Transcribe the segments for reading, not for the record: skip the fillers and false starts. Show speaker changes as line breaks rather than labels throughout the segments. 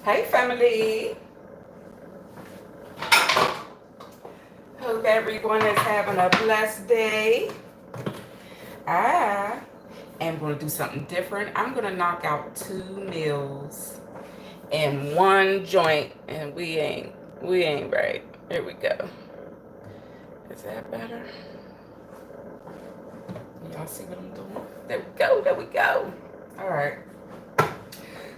Hey family, hope everyone is having a blessed day. I am going to do something different. I'm going to knock out 2 meals in one joint, and we ain't right. Here we go. Is that better? Y'all see what I'm doing? There we go. All right.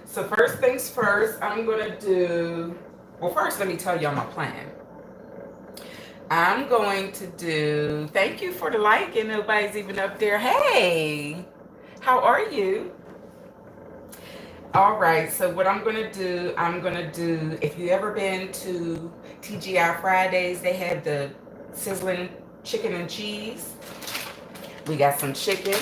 So first things first, I'm going to do, well first let me tell y'all my plan. I'm going to do, thank you for the like and nobody's even up there. Hey, how are you? All right, so what I'm going to do, if you ever been to TGI Fridays, they have the sizzling chicken and cheese. We got some chicken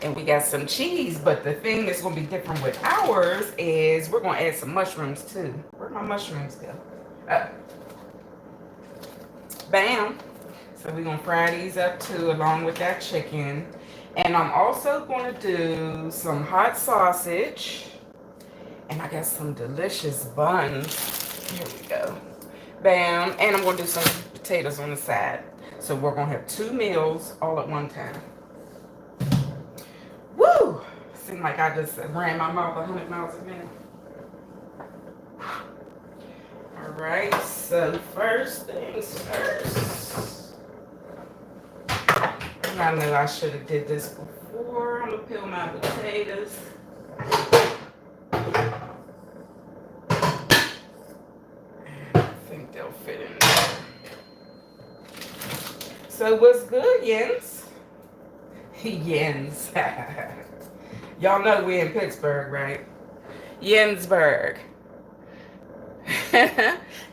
and we got some cheese, but the thing that's going to be different with ours is we're going to add some mushrooms too. Where'd my mushrooms go? Bam. So we're going to fry these up too along with that chicken. And I'm also going to do some hot sausage. And I got some delicious buns. Here we go. Bam. And I'm going to do some potatoes on the side. So we're going to have 2 meals all at one time. Woo! Seemed like I just ran my mouth 100 miles a minute. All right, so first things first. I know I should have did this before. I'm gonna peel my potatoes. I think they'll fit in there. So what's good, Jens? Jens. Y'all know we're in Pittsburgh, right? Jensburg.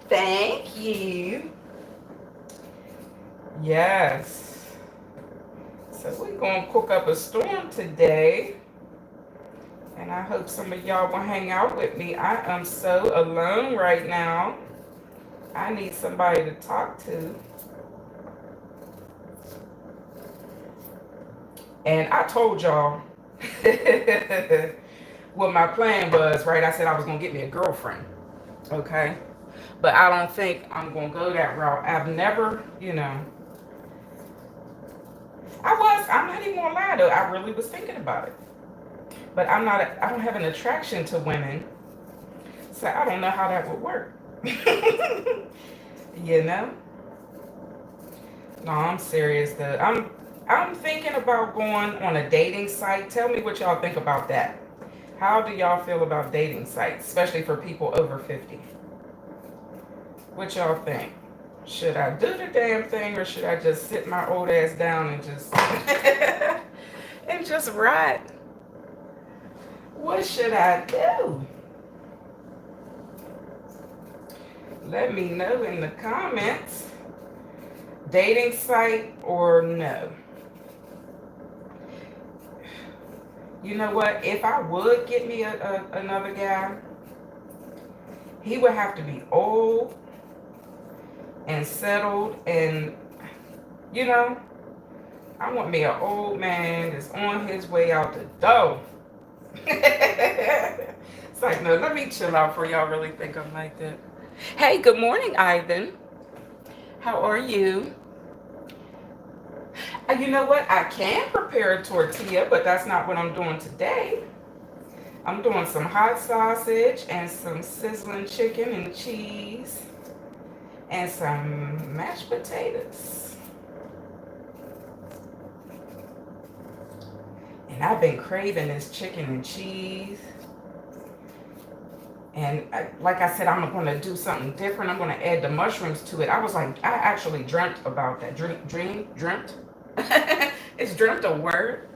Thank you. Yes. So we're going to cook up a storm today. And I hope some of y'all will hang out with me. I am so alone right now. I need somebody to talk to. And I told y'all what my plan was, right? I said I was going to get me a girlfriend. Okay? But I don't think I'm going to go that route. I've never, I'm not even going to lie though. I really was thinking about it. But I don't have an attraction to women. So I don't know how that would work. You know? No, I'm serious though. I'm thinking about going on a dating site. Tell me what y'all think about that. How do y'all feel about dating sites, especially for people over 50? What y'all think? Should I do the damn thing or should I just sit my old ass down and just and just ride? What should I do? Let me know in the comments. Dating site or no? You know what? If I would get me another guy, he would have to be old and settled, and I want me an old man that's on his way out the door. It's like, no, let me chill out for y'all really think I'm like that. Hey, good morning, Ivan. How are you? You know what? I can prepare a tortilla, but that's not what I'm doing today. I'm doing some hot sausage and some sizzling chicken and cheese and some mashed potatoes. And I've been craving this chicken and cheese. And like I said, I'm going to do something different. I'm going to add the mushrooms to it. I actually dreamt about that. Dreamt? Is dreamt a word?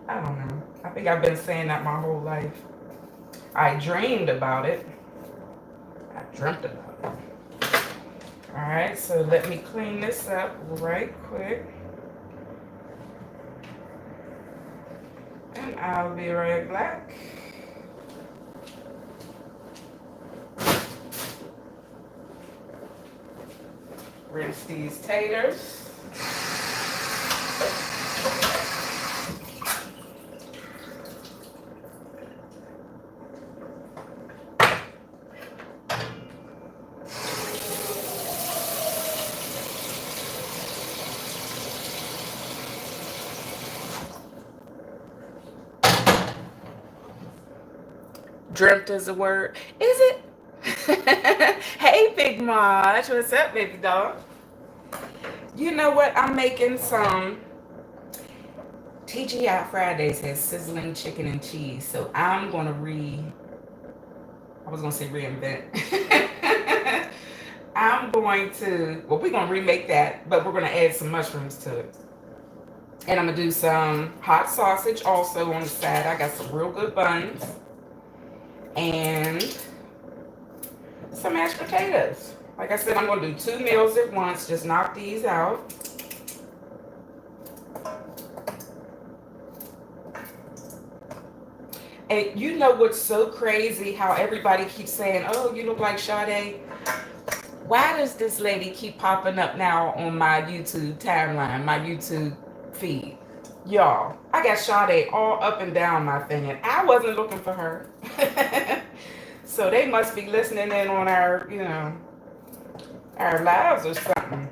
I don't know. I think I've been saying that my whole life. I dreamed about it. I dreamt about it. All right, so let me clean this up right quick. And I'll be right back. Rinse these taters. Dreamt is a word. Is it? Hey, Big Maj. What's up, baby dog? You know what? I'm making some TGI Fridays has sizzling chicken and cheese. So I'm going to I was going to say reinvent. I'm going to, well, we're going to remake that, but we're going to add some mushrooms to it. And I'm going to do some hot sausage also on the side. I got some real good buns. And some mashed potatoes. Like I said, I'm going to do 2 meals at once. Just knock these out. And you know what's so crazy? How everybody keeps saying, oh, you look like Sade. Why does this lady keep popping up now on my YouTube timeline, my YouTube feed? Y'all, I got Sade all up and down my thing, and I wasn't looking for her. So they must be listening in on our, our lives or something.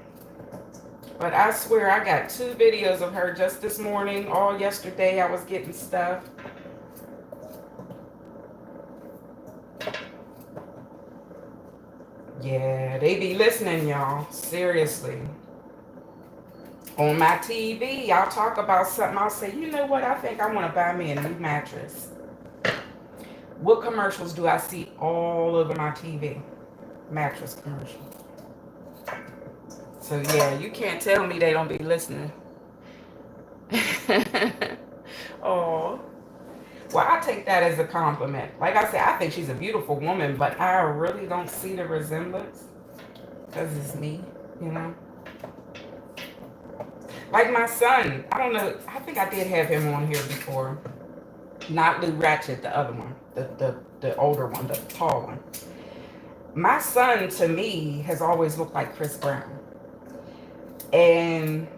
But I swear I got 2 videos of her just this morning. All yesterday I was getting stuff. Yeah, they be listening, y'all. Seriously. On my TV, I'll talk about something. I'll say, you know what? I think I want to buy me a new mattress. What commercials do I see all over my TV? Mattress commercials. So, yeah, you can't tell me they don't be listening. Oh. Well, I take that as a compliment. Like I said, I think she's a beautiful woman, but I really don't see the resemblance. Because it's me, Like my son, I don't know. I think I did have him on here before. Not Lou Ratchet, the other one. The older one, the tall one. My son, to me, has always looked like Chris Brown. And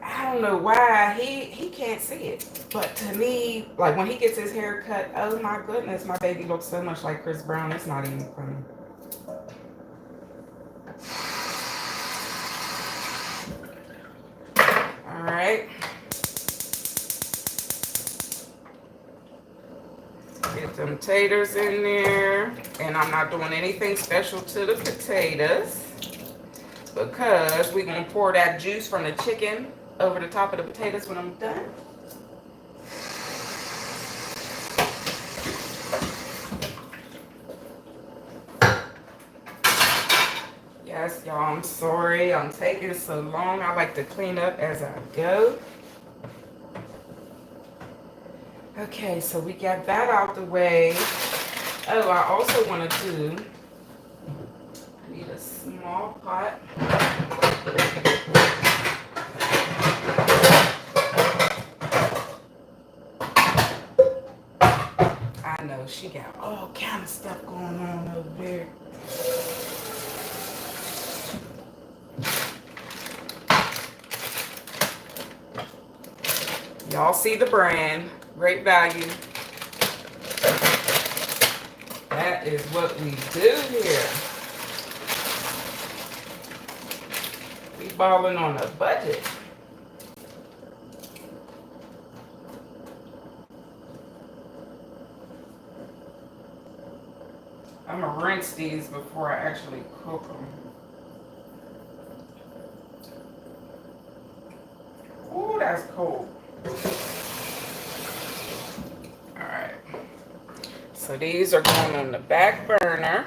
I don't know why he can't see it. But to me, like when he gets his hair cut, oh my goodness, my baby looks so much like Chris Brown. It's not even funny. All right. Get them taters in there. And I'm not doing anything special to the potatoes because we're going to pour that juice from the chicken over the top of the potatoes when I'm done. Yes, y'all, I'm sorry I'm taking so long. I like to clean up as I go. Okay, so we got that out the way. Oh, I also want to do, I need a small pot. I know, she got all kind of stuff going on over there. Y'all see the brand. Great value. That is what we do here. We balling on a budget. I'm going to rinse these before I actually cook them. Ooh, that's cold. Alright. So these are going on the back burner.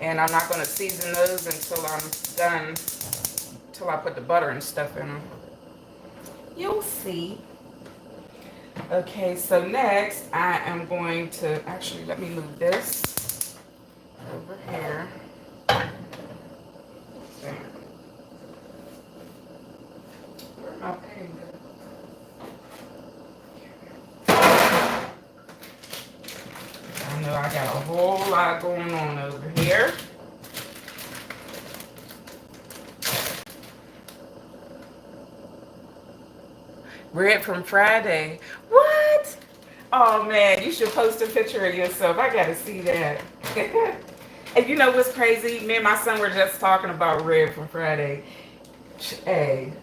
And I'm not going to season those until I'm done. Until I put the butter and stuff in them. You'll see. Okay, so next I am going to, actually let me move this over here. There. Where'd my pen go? I know I got a whole lot going on over here. Bread from Friday. What? Oh man, you should post a picture of yourself. I gotta see that. And you know what's crazy? Me and my son were just talking about bread from Friday. Hey,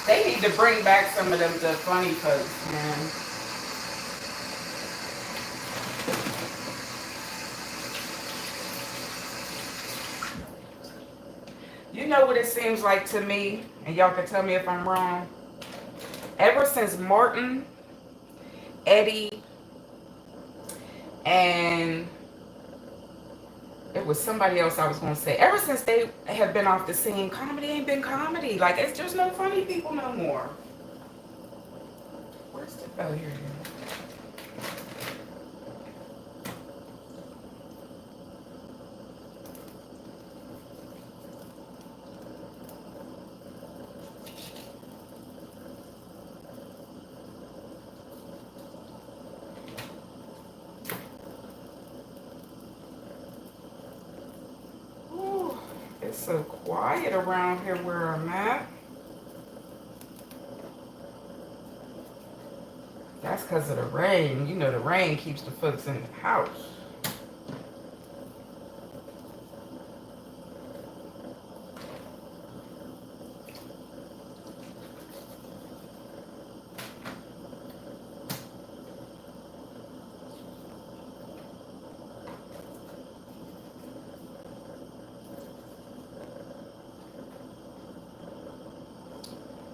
they need to bring back some of them the funny folks, man. know what it seems like to me, and y'all can tell me if I'm wrong. Ever since Martin, Eddie, and it was somebody else I was going to say. Ever since they have been off the scene, comedy ain't been comedy. Like, it's just no funny people no more. Where's the... Oh, here it is. Ooh, it's so quiet around here where I'm at. That's because of the rain. You know, the rain keeps the folks in the house.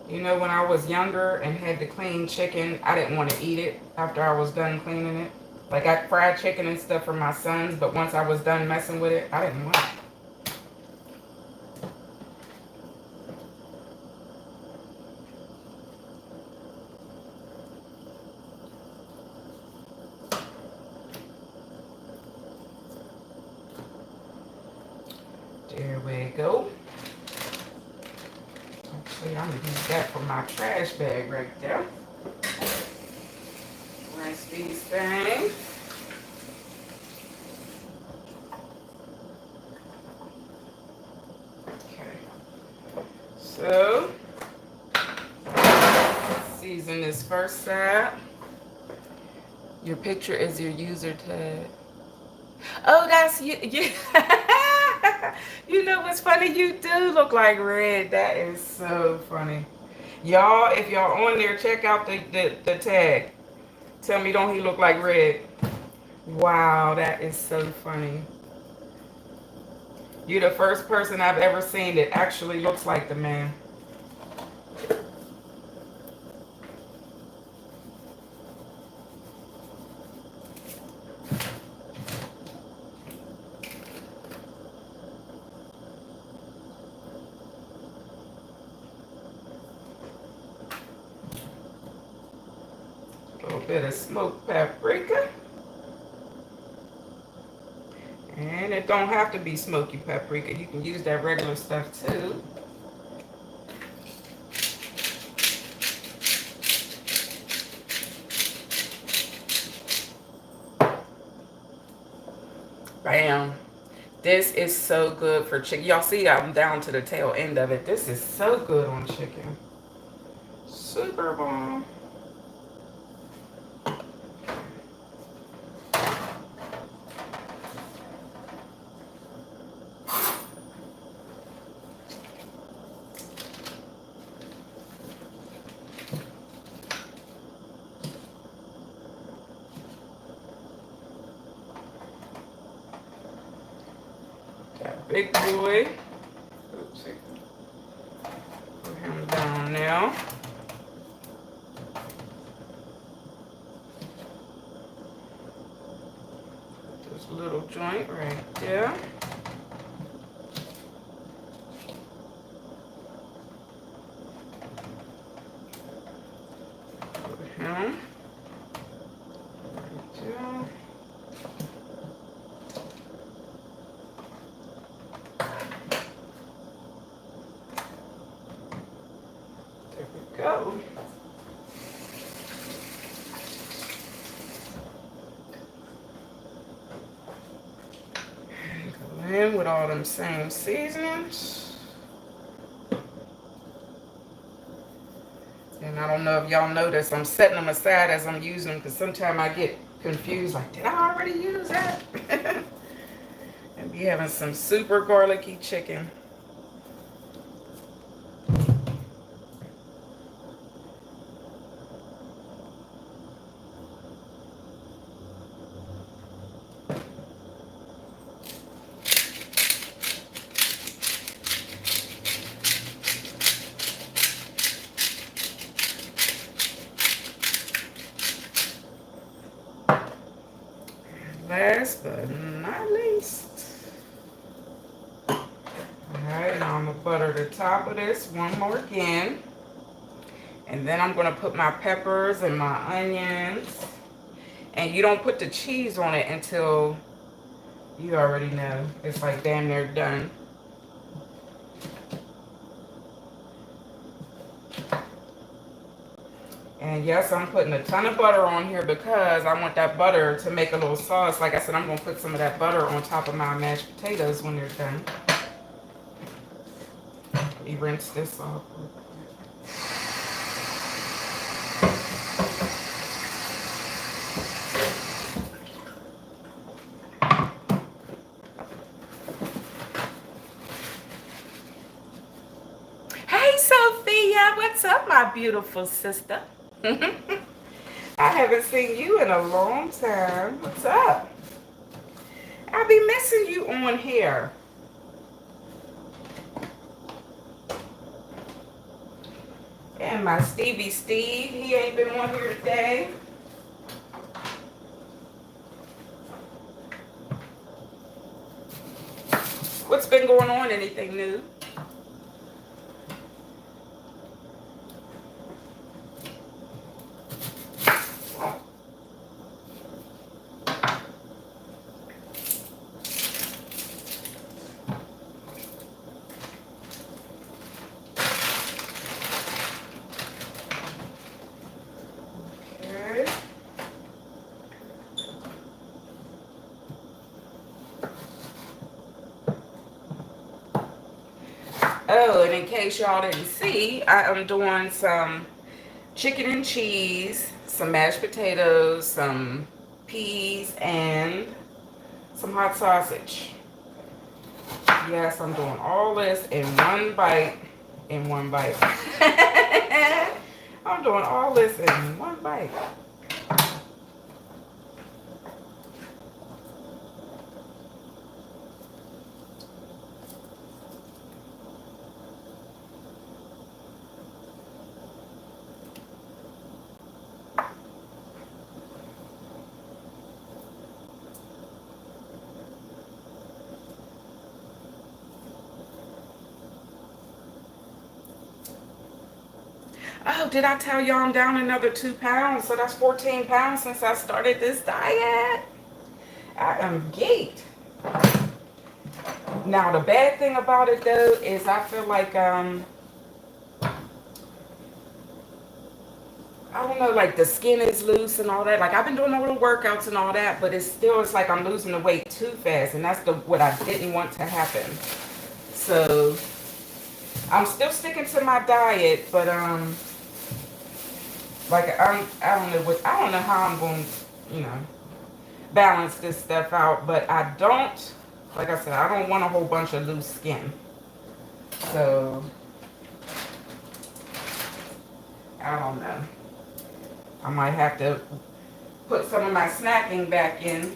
You know, when I was younger and had to clean chicken, I didn't want to eat it after I was done cleaning it. Like, I fried chicken and stuff for my sons, but once I was done messing with it, I didn't want it. There we go. Actually, I'm going to use that for my trash bag right there. Rinse these things. Okay. So, season this first side. Your picture is your user tag. Oh, that's you. You know what's funny? You do look like Red. That is so funny. Y'all, if y'all on there, check out the tag. Tell me, don't he look like Red? Wow, that is so funny. You're the first person I've ever seen that actually looks like the man. A little bit of smoked paprika. And it don't have to be smoky paprika. You can use that regular stuff too. Bam. This is so good for chicken. Y'all see I'm down to the tail end of it. This is so good on chicken. Super bomb. That big boy. Oops. Put him down now. This little joint right there. Put him right there. Go. Go in with all them same seasonings. And I don't know if y'all notice, I'm setting them aside as I'm using them because sometimes I get confused, like, did I already use that? And be having some super garlicky chicken. Last but not least. Alright, now I'm going to butter the top of this one more again. And then I'm going to put my peppers and my onions. And you don't put the cheese on it until you already know. It's like damn near done. And yes, I'm putting a ton of butter on here because I want that butter to make a little sauce. Like I said, I'm going to put some of that butter on top of my mashed potatoes when they're done. Let me rinse this off. Hey, Sophia. What's up, my beautiful sister? I haven't seen you in a long time. What's up? I'll be missing you on here. And my Stevie Steve, he ain't been on here today. What's been going on? Anything new? Oh, and in case y'all didn't see, I am doing some chicken and cheese, some mashed potatoes, some peas, and some hot sausage. Yes, I'm doing all this in one bite. In one bite. I'm doing all this in one bite. Oh, did I tell y'all I'm down another 2 pounds? So that's 14 pounds since I started this diet. I am geeked. Now, the bad thing about it, though, is I feel like, I don't know, like the skin is loose and all that. Like, I've been doing all the workouts and all that, but it's like I'm losing the weight too fast. And that's what I didn't want to happen. So, I'm still sticking to my diet, but, like I don't know how I'm going to, balance this stuff out, but I don't, like I said, I don't want a whole bunch of loose skin. So I don't know. I might have to put some of my snacking back in.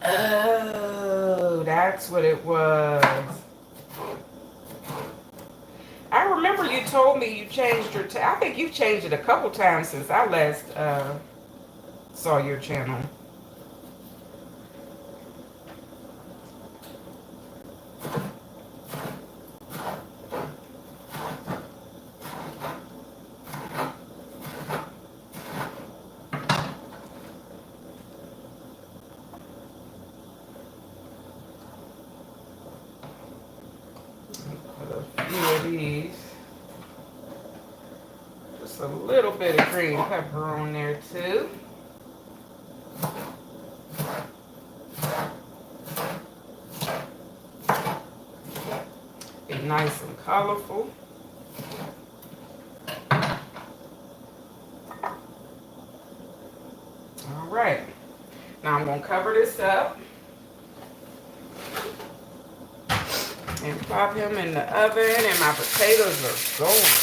Oh, that's what it was. I remember you told me you changed your I think you've changed it a couple times since I last saw your channel. These. Just a little bit of green pepper on there too. Be nice and colorful. All right. Now I'm going to cover this up. And pop him in the oven, and my potatoes are going.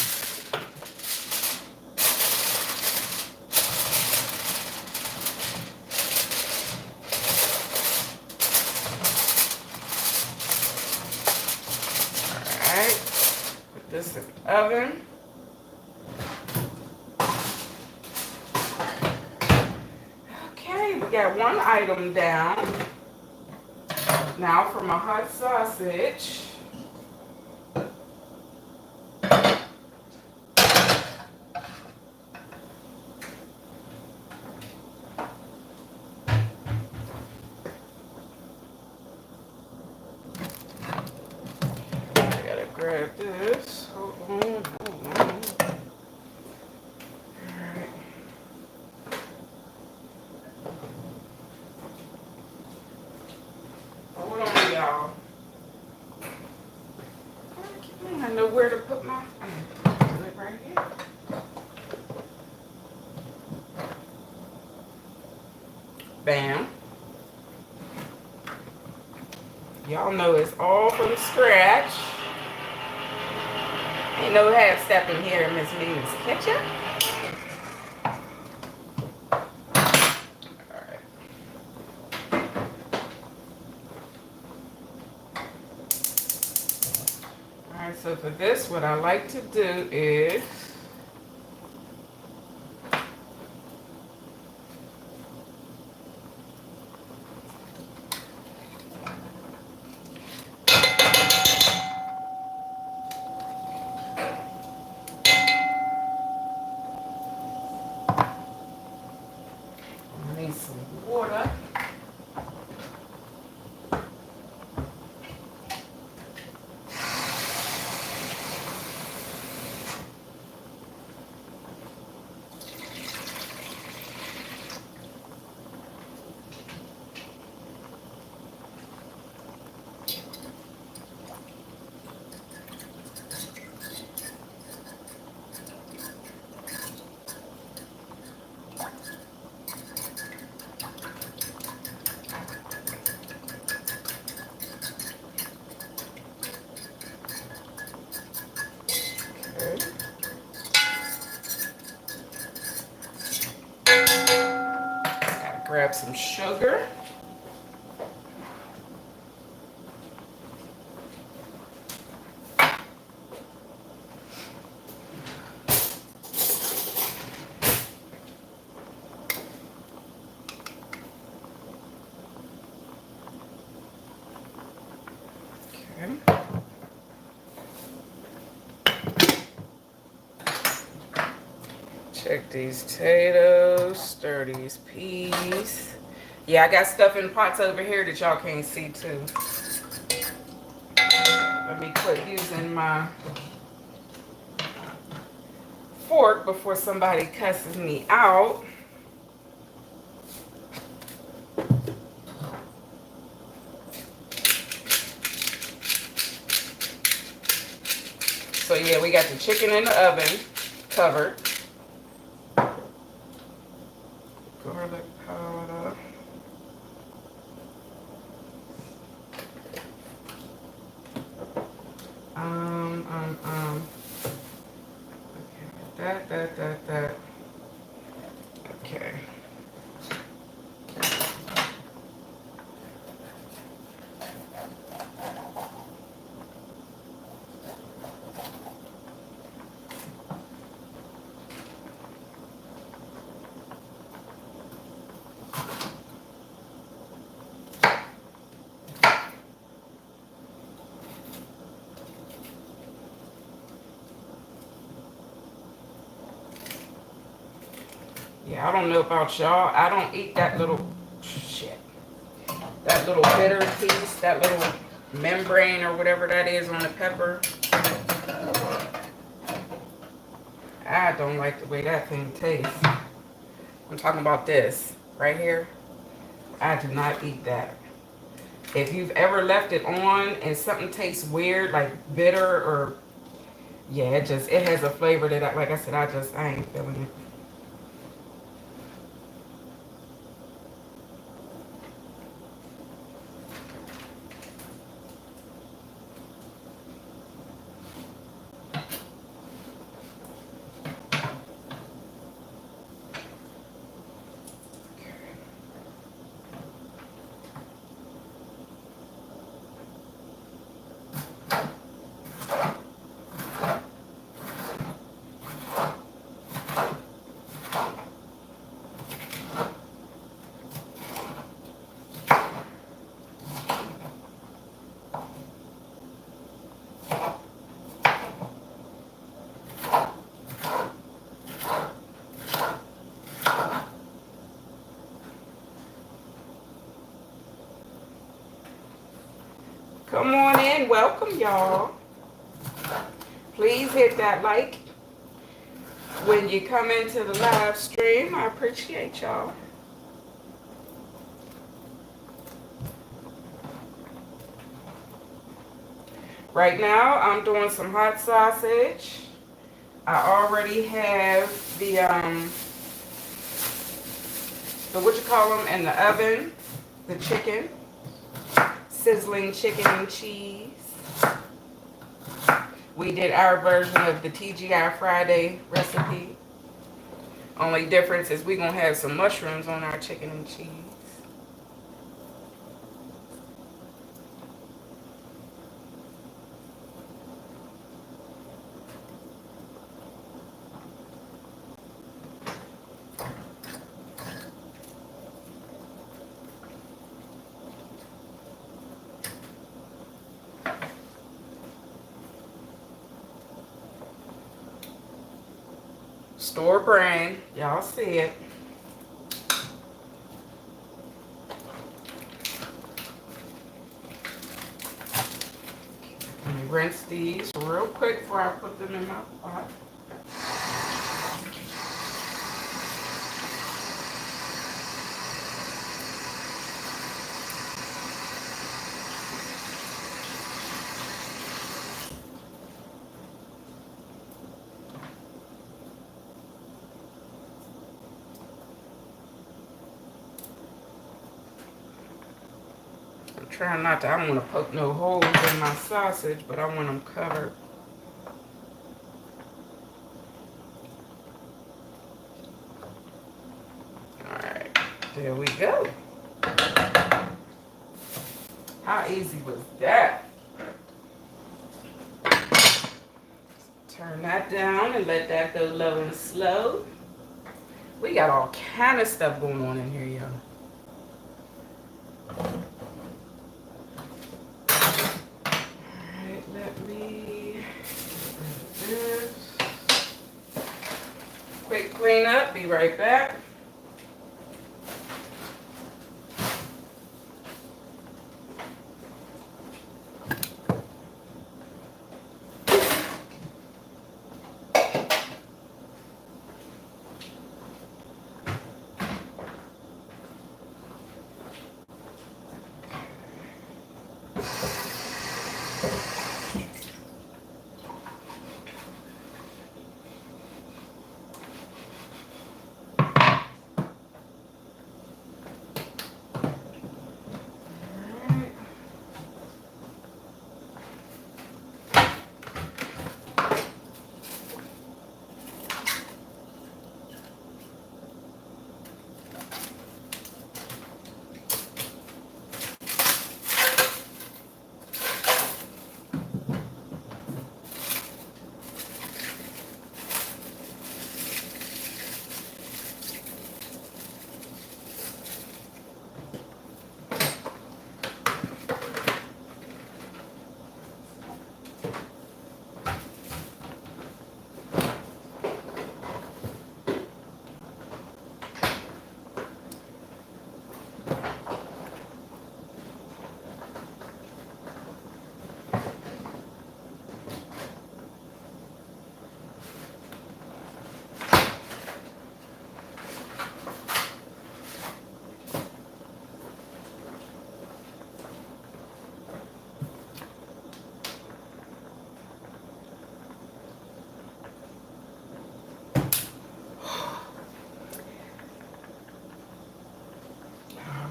Alright, put this in the oven. Okay, we got one item down. Now for my hot sausage. I gotta grab this. Hold on, hold on. Alright. Hold on, y'all. I know where to put my. Put it right here. Bam. Y'all know it's all from scratch. Ain't no half step in here, Miss Mena's Kitchen. Alright. Alright, so for this, what I like to do is I need some water. Okay. Gotta grab some sugar. Okay. Check these potatoes, stir these peas. Yeah, I got stuff in pots over here that y'all can't see too. Let me quit using my fork before somebody cusses me out. So yeah, we got the chicken in the oven, covered. Garlic powder. Okay, that. Okay. Yeah, I don't know about y'all. I don't eat that little shit. That little bitter piece, that little membrane or whatever that is on the pepper. I don't like the way that thing tastes. I'm talking about this right here. I do not eat that. If you've ever left it on and something tastes weird, like bitter or yeah, it has a flavor that like I said, I ain't feeling it. Come on in. Welcome, y'all. Please hit that like when you come into the live stream. I appreciate y'all. Right now, I'm doing some hot sausage. I already have the what you call them in the oven, the chicken, sizzling chicken and cheese. We did our version of the TGI Friday recipe. Only difference is we're gonna have some mushrooms on our chicken and cheese. Store brand, y'all see it. Let me rinse these real quick before I put them in my pot. I'm trying not to, I don't want to poke no holes in my sausage, but I want them covered. Alright, there we go. How easy was that? Turn that down and let that go low and slow. We got all kind of stuff going on in here, y'all. Alright, let me do this. Quick cleanup, be right back.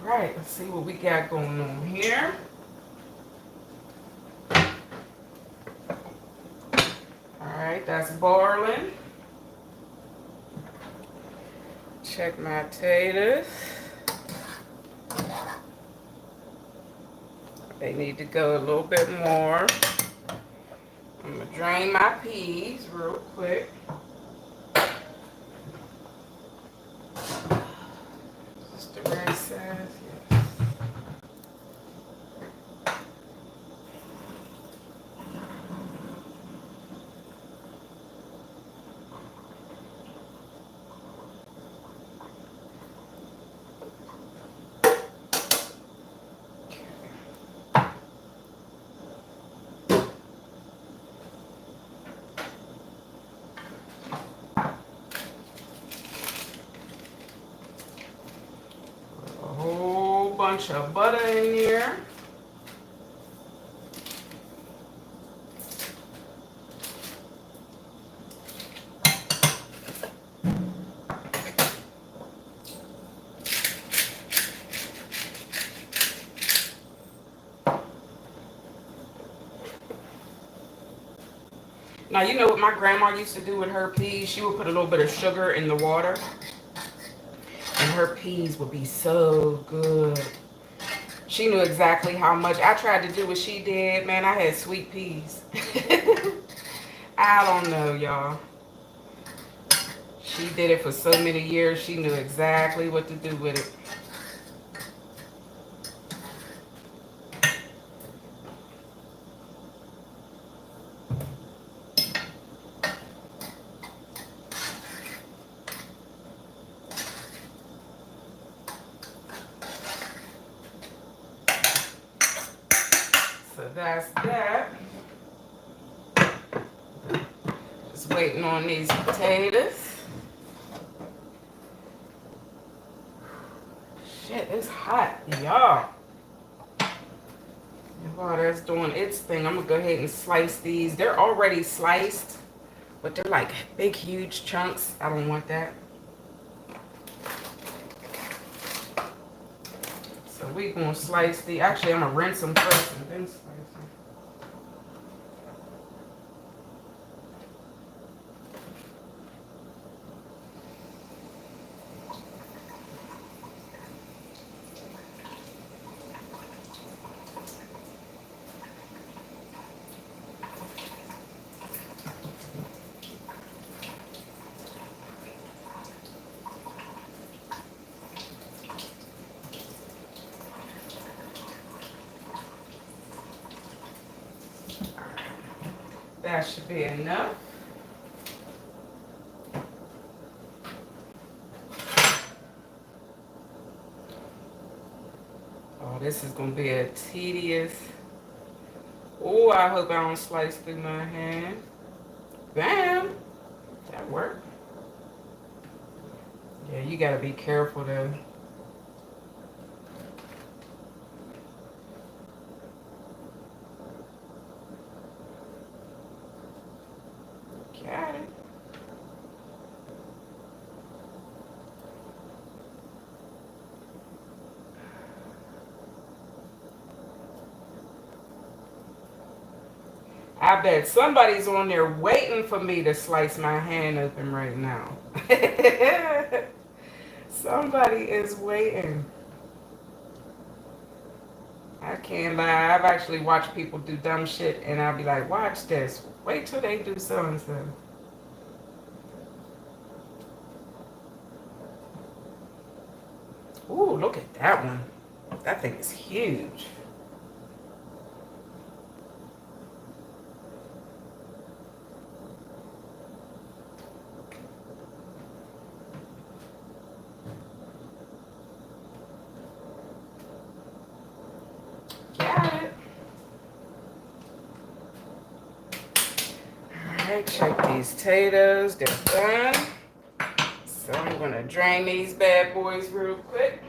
Alright, let's see what we got going on here. Alright, that's boiling. Check my potatoes. They need to go a little bit more. I'm going to drain my peas real quick. Just the right size, yes. bunch of butter in here. Now, you know what my grandma used to do with her peas? She would put a little bit of sugar in the water, and her peas would be so good. She knew exactly how much. I tried to do what she did. Man, I had sweet peas. I don't know, y'all. She did it for so many years. She knew exactly what to do with it. So that's that. Just waiting on these potatoes. Shit, it's hot, y'all. While that's doing its thing, I'm gonna go ahead and slice these. They're already sliced, but they're like big, huge chunks. I don't want that. So we're gonna slice the. Actually, I'm gonna rinse them first and then slice them. That should be enough. Oh, this is gonna be a tedious. Oh, I hope I don't slice through my hand. Bam! That worked. Yeah, you gotta be careful though. Got it. I bet somebody's on there waiting for me to slice my hand open right now. Somebody is waiting. I can't lie. I've actually watched people do dumb shit and I'll be like, watch this. Wait till they do so and so. Ooh, look at that one. That thing is huge. Got it. Alright, check these potatoes. They're done. So I'm gonna drain these bad boys real quick.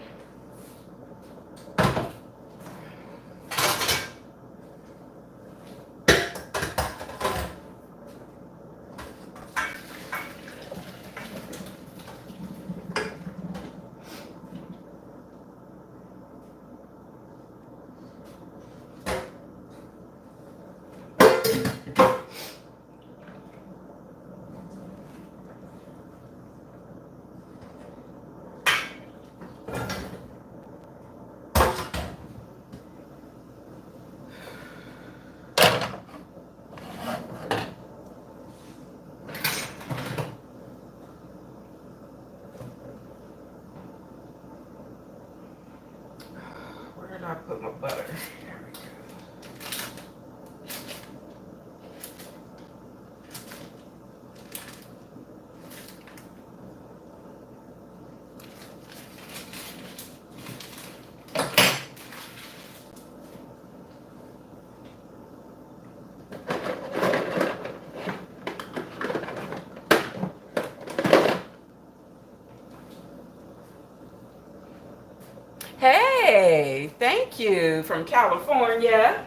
Thank you. From California.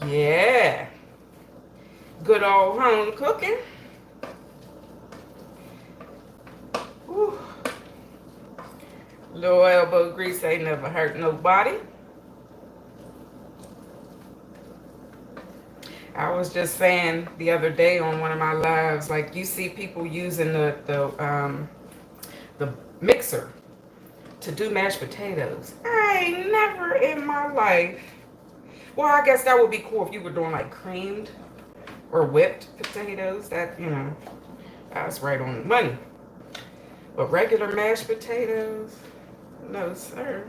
Yeah. Good old home cooking. Whew. Little elbow grease ain't never hurt nobody. I was just saying the other day on one of my lives, like you see people using the mixer to do mashed potatoes. I ain't never in my life. Well, I guess that would be cool if you were doing like creamed or whipped potatoes. That, you know, that's right on the money. But regular mashed potatoes, no sir.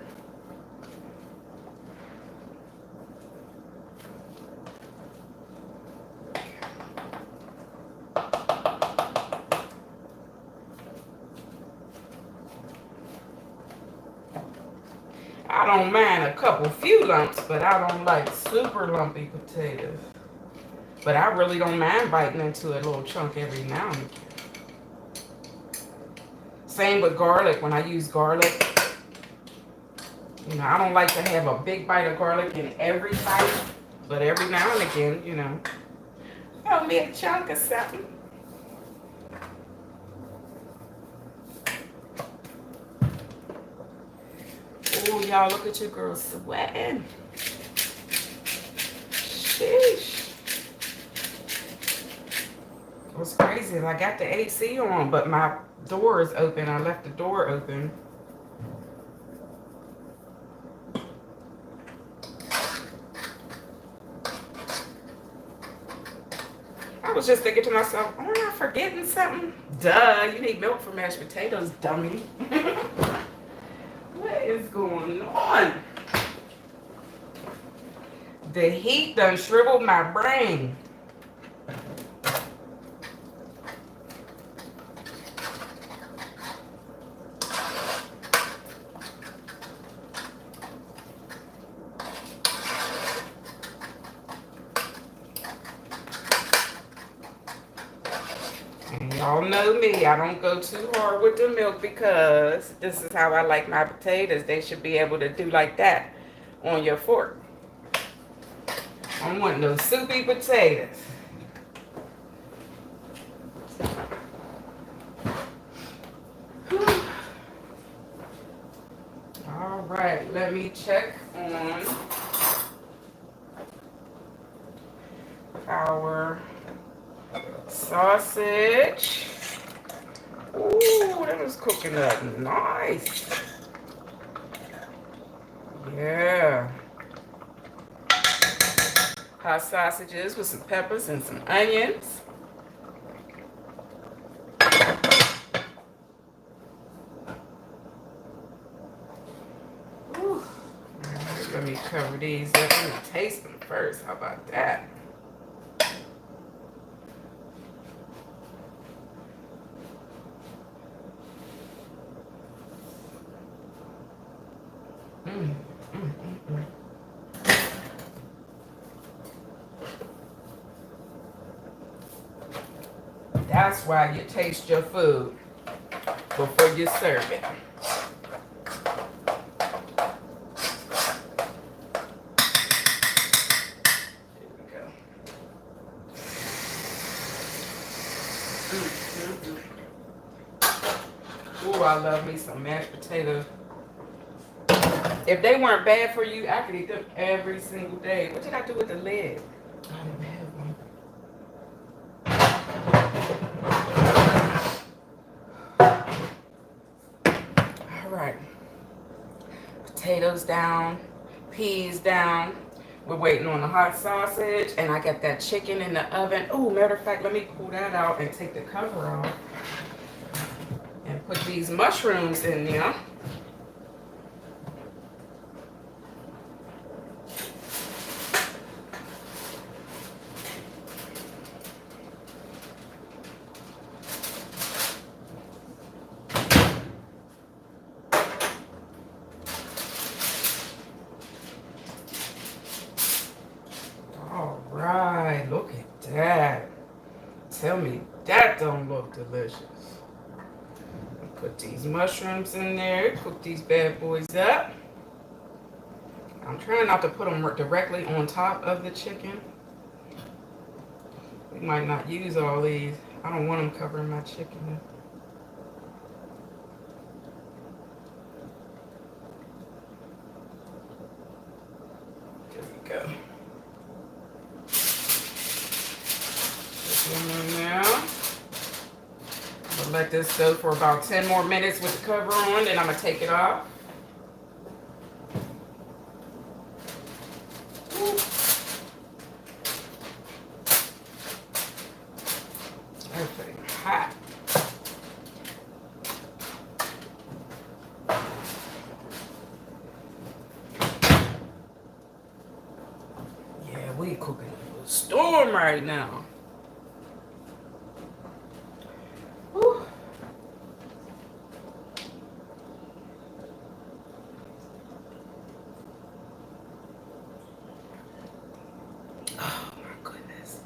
I don't mind a few lumps, but I don't like super lumpy potatoes. But I really don't mind biting into a little chunk every now and again. Same with garlic. When I use garlic, you know, I don't like to have a big bite of garlic in every bite, but every now and again, you know, throw me a chunk of something. Oh, y'all, look at you girls sweating. Sheesh. What's crazy is I got the AC on, but my door is open. I left the door open. I was just thinking to myself, am I forgetting something? Duh, you need milk for mashed potatoes, dummy. What is going on? The heat done shriveled my brain. And y'all know me, I don't go too hard with the milk because this is how I like my potatoes. They should be able to do like that on your fork. I don't want no soupy potatoes. All right, let me check on our sausage. Ooh, that was cooking up nice. Yeah. Hot sausages with some peppers and some onions. Ooh. Right, let me cover these up. I'm gonna taste them first. How about that? That's why you taste your food before you serve it. Here we go. Ooh, I love me some mashed potatoes. If they weren't bad for you, I could eat them every single day. What did I do with the lid? I don't have one. All right. Potatoes down, peas down. We're waiting on the hot sausage, and I got that chicken in the oven. Oh, matter of fact, let me pull that out and take the cover off and put these mushrooms in there. Right, look at that. Tell me that don't look delicious. Put these mushrooms in there, cook these bad boys up. I'm trying not to put them directly on top of the chicken. We might not use all these. I don't want them covering my chicken. There we go. Put them in now. I'm gonna let this go for about 10 more minutes with the cover on, then I'm gonna take it off. Everything hot. Yeah, we cooking up a storm right now. Whew. Oh my goodness.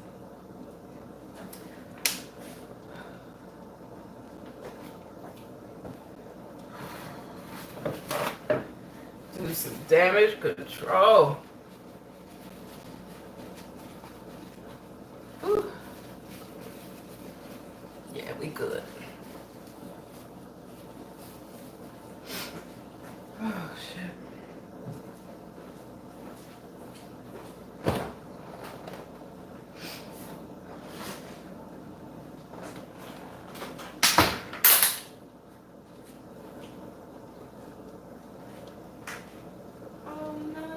Do some damage control. Whew. Yeah, we good. Oh shit. Oh no.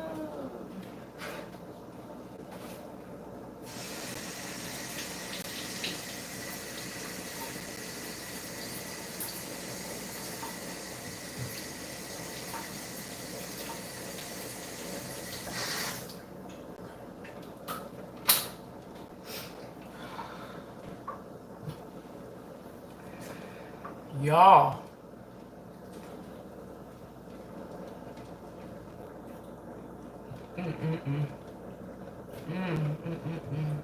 Y'all. Mm-mm-mm. Mm-mm-mm-mm.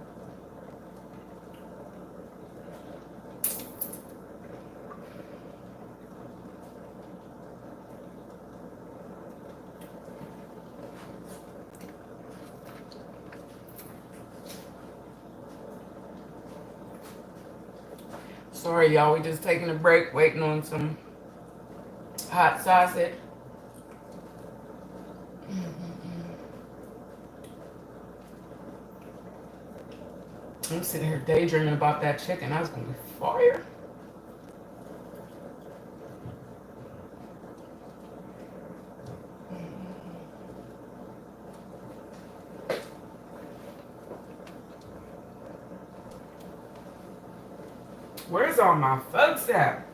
Sorry, y'all. We just taking a break, waiting on some hot sausage. I'm sitting here daydreaming about that chicken. I was gonna be fire. Where's all my folks at?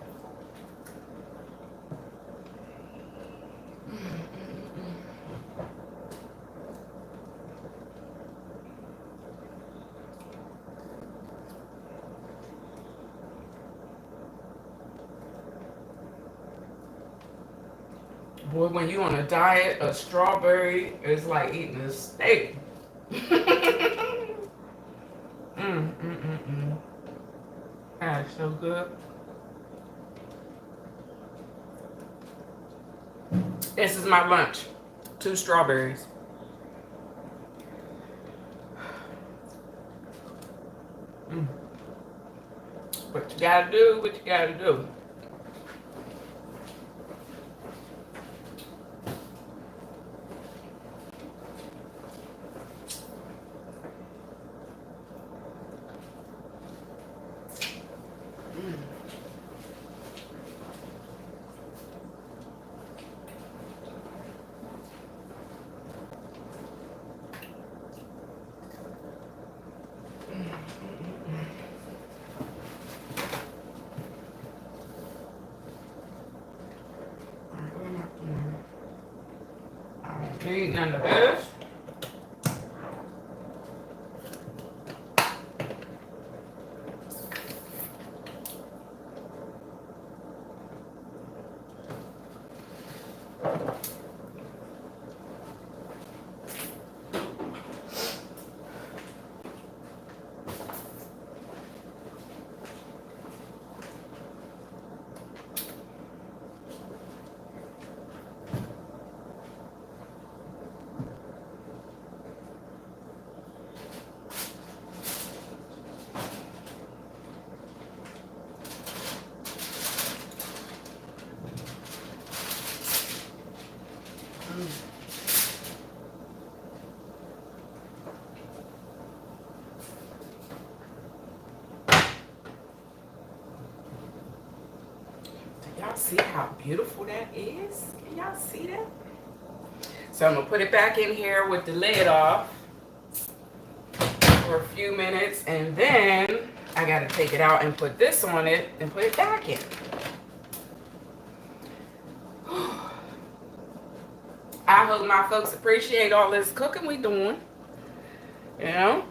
Boy, when you on a diet, a strawberry is like eating a steak. That's so good. This is my lunch. 2 strawberries. What you gotta do, what you gotta do. Ain't none of this. see how beautiful that is? Can y'all see that? So I'm gonna put it back in here with the lid off for a few minutes, and then I gotta take it out and put this on it and put it back in. I hope my folks appreciate all this cooking we doing. You know?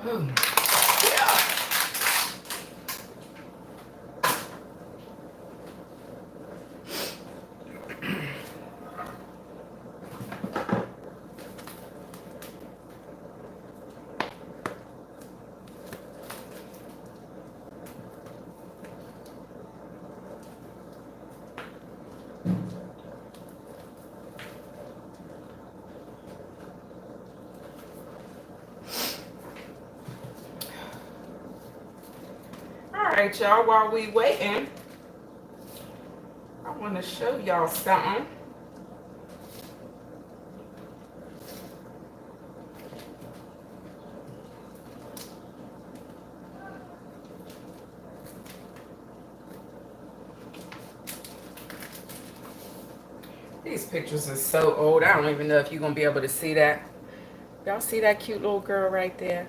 Oh, yeah. All right, y'all, while we waiting, I want to show y'all something. These pictures are so old. I don't even know if you're going to be able to see that. Y'all see that cute little girl right there?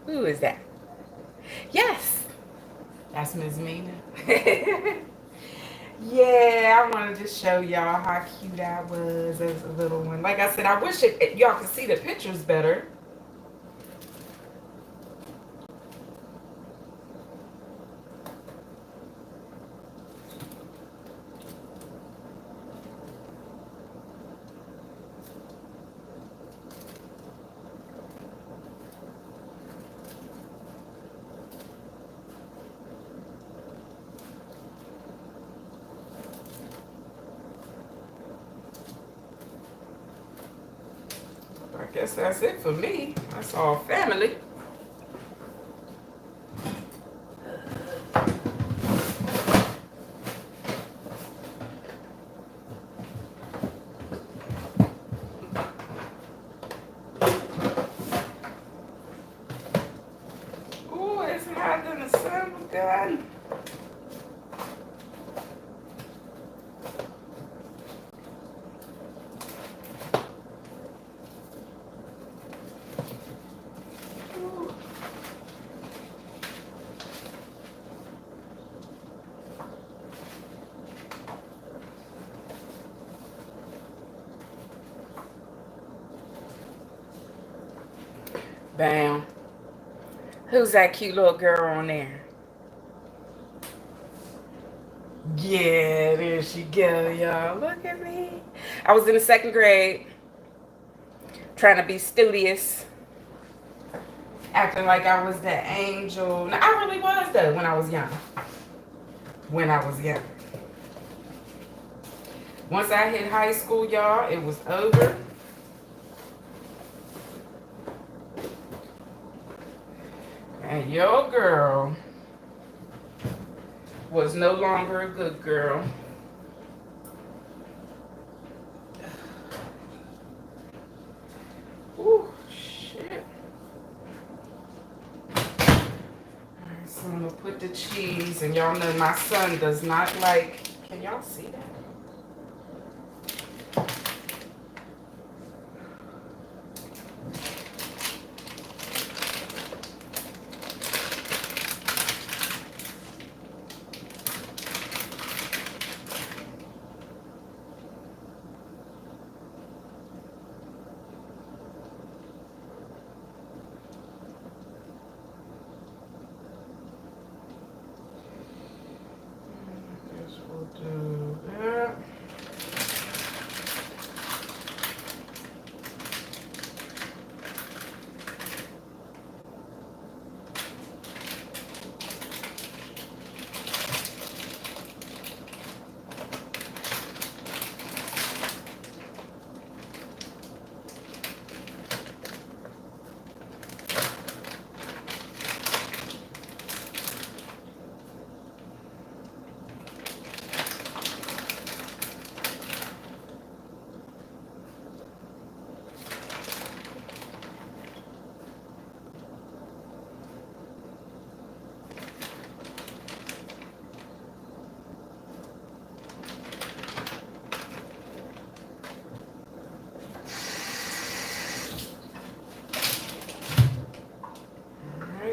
Who is that? Yes, that's Miss Mena. Yeah, I wanted to show y'all how cute I was as a little one. Like I said, I wish y'all could see the pictures better. guess that's it for me. That's all family. Ooh, it's hot in the sun. God. Bam. Who's that cute little girl on there? Yeah, there she go, y'all. Look at me. I was in the second grade, trying to be studious, acting like I was the angel. Now, I really was, though, when I was young. When I was young. Once I hit high school, y'all, it was over. And your girl was no longer a good girl. Ooh, shit. Alright, so I'm gonna put the cheese, and y'all know my son does not like, can y'all see that? Do that.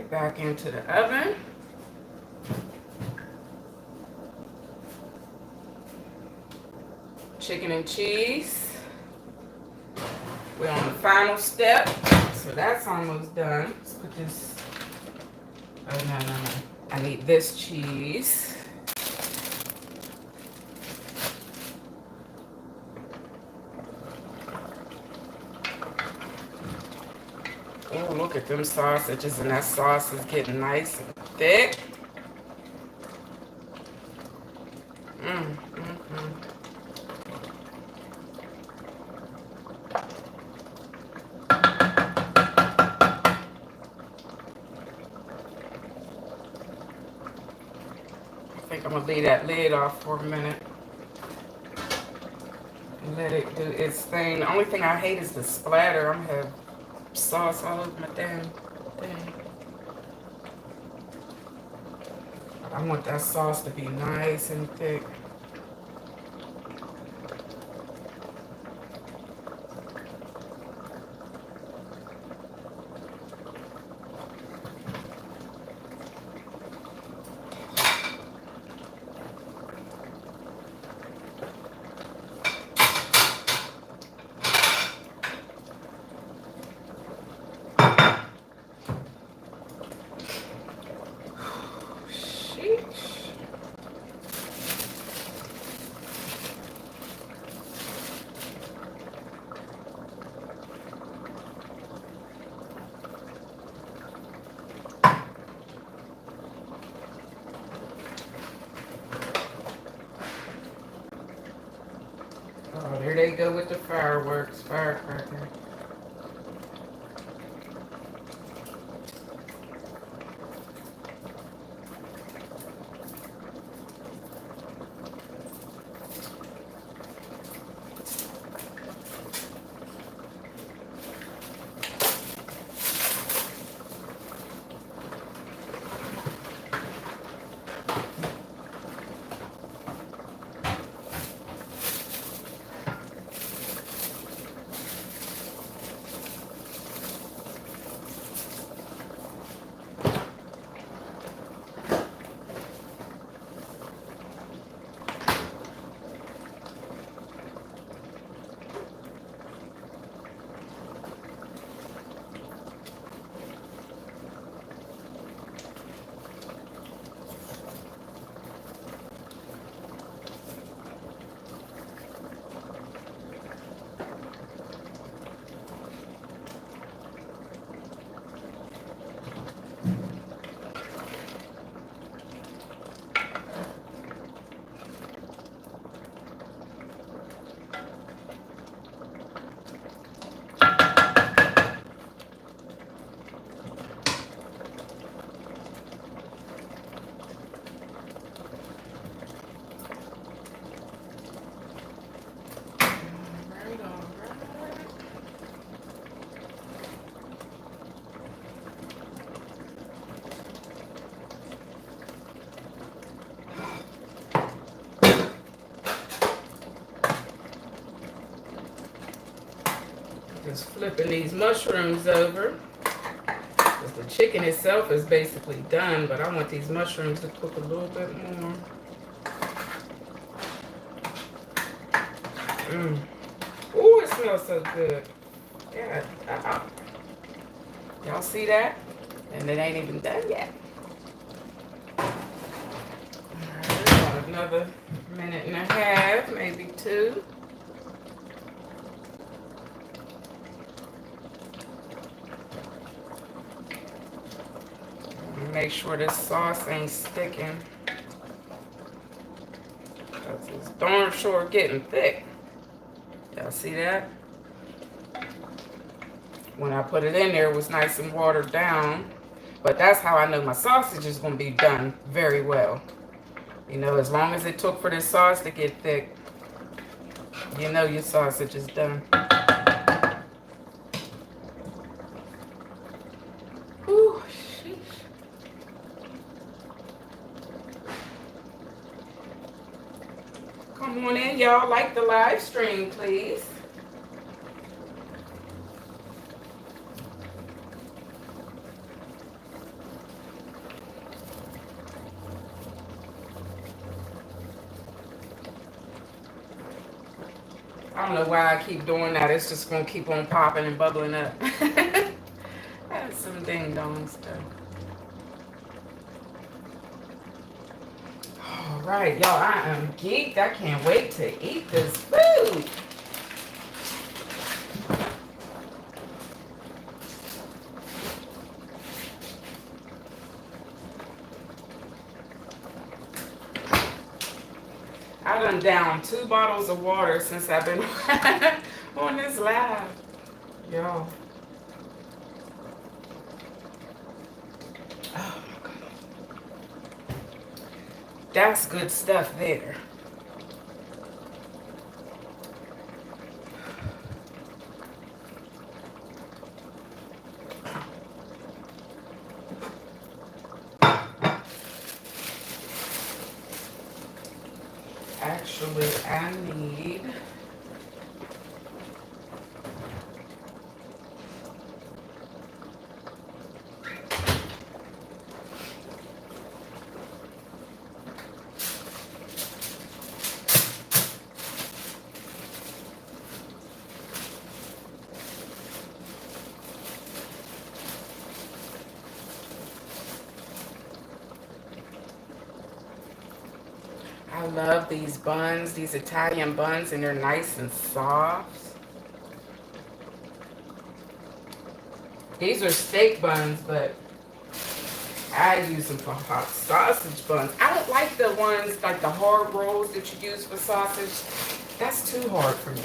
Back into the oven. Chicken and cheese. We're on the final step. So that's almost done. Let's put this. Oh, no. I need this cheese. Oh, look at them sausages, and that sauce is getting nice and thick. I think I'm gonna leave that lid off for a minute and let it do its thing. The only thing I hate is the splatter. I'm gonna have sauce all over my damn thing. I want that sauce to be nice and thick. Oh, there they go with the fireworks, firecracker. just flipping these mushrooms over. Because the chicken itself is basically done, but I want these mushrooms to cook a little bit more. Ooh, it smells so good. Yeah. Y'all see that? And it ain't even done yet. Alright, another minute and a half, maybe 2. Make sure this sauce ain't sticking. Because it's darn sure getting thick. Y'all see that? When I put it in there, it was nice and watered down. But that's how I know my sausage is going to be done very well. You know, as long as it took for this sauce to get thick, you know your sausage is done. Ooh, sheesh. Come on in, y'all. Like the live stream, please. I don't know why I keep doing that. It's just going to keep on popping and bubbling up. That's some ding-dong stuff. All right, y'all, I am geeked. I can't wait to eat this food. I done down 2 bottles of water since I've been on this live. Y'all. Oh my God. That's good stuff there. Actually, I need I love these buns, these Italian buns, and they're nice and soft. These are steak buns, but I use them for hot sausage buns. I don't like the ones, like the hard rolls that you use for sausage. That's too hard for me.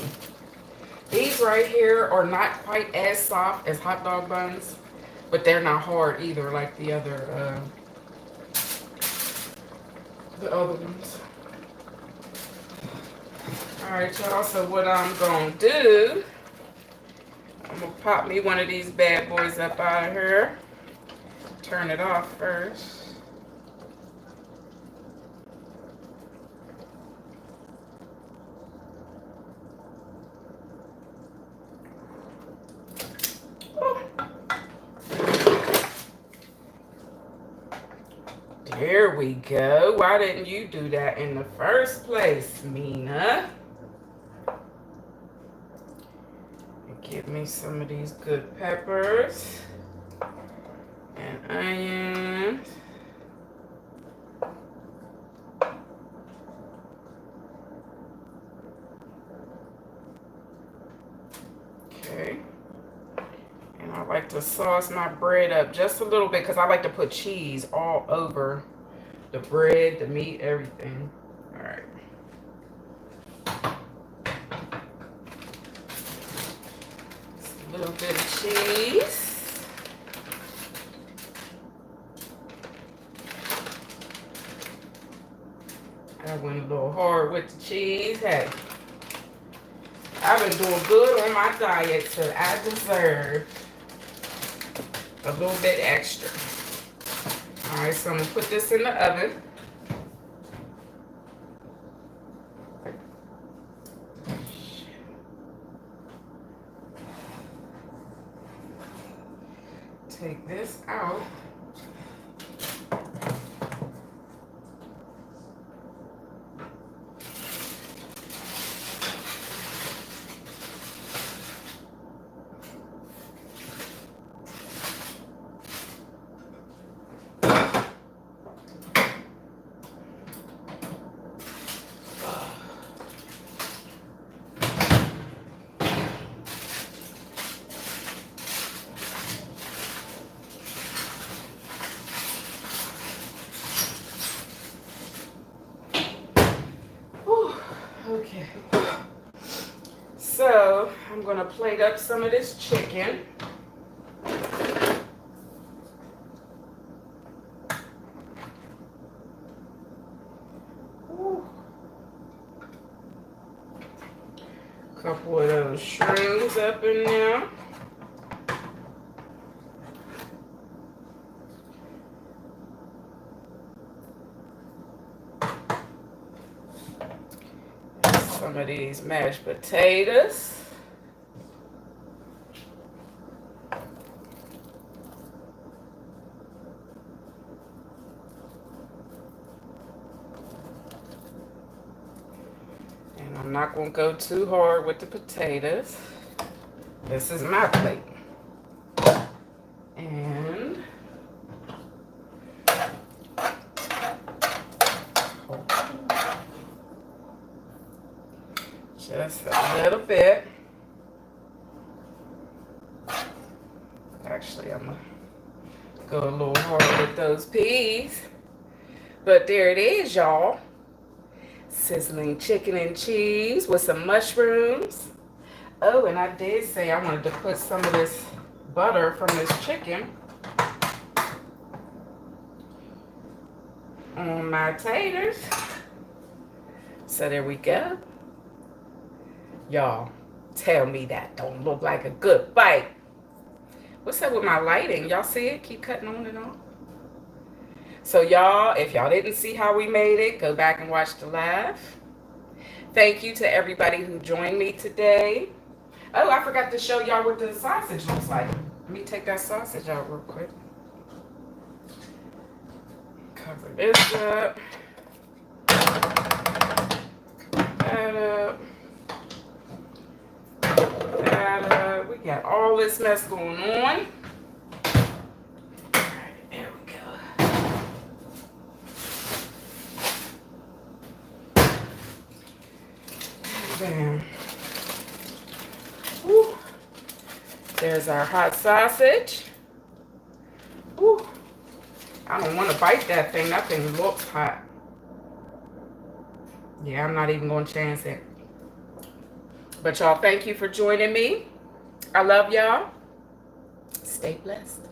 These right here are not quite as soft as hot dog buns, but they're not hard either like the other ones. Alright, y'all, so what I'm going to do, I'm going to pop me one of these bad boys up out of here. Turn it off first. Oh. There we go. Why didn't you do that in the first place, Mena? Give me some of these good peppers and onions. Okay. And I like to sauce my bread up just a little bit because I like to put cheese all over the bread, the meat, everything. All right. A little bit of cheese. I went a little hard with the cheese. Hey, I've been doing good on my diet, so I deserve a little bit extra. All right, so I'm gonna put this in the oven. So I'm going to plate up some of this chicken. Ooh. Couple of those shrooms up in there. Some of these mashed potatoes. And I'm not going to go too hard with the potatoes. This is my plate. And just a little bit. Actually, I'm going to go a little hard with those peas. But there it is, y'all. Sizzling chicken and cheese with some mushrooms. Oh, and I did say I wanted to put some of this butter from this chicken on my taters. So there we go. Y'all, tell me that don't look like a good bite. What's up with my lighting? Y'all see it? Keep cutting on and on. So y'all, if y'all didn't see how we made it, go back and watch the live. Thank you to everybody who joined me today. Oh, I forgot to show y'all what the sausage looks like. Let me take that sausage out real quick. Cover this up. Cover that up. That up. We got all this mess going on. Bam. Woo. There's our hot sausage. Woo. I don't want to bite that thing. That thing looks hot. Yeah, I'm not even going to chance it. But y'all, thank you for joining me. I love y'all. Stay blessed.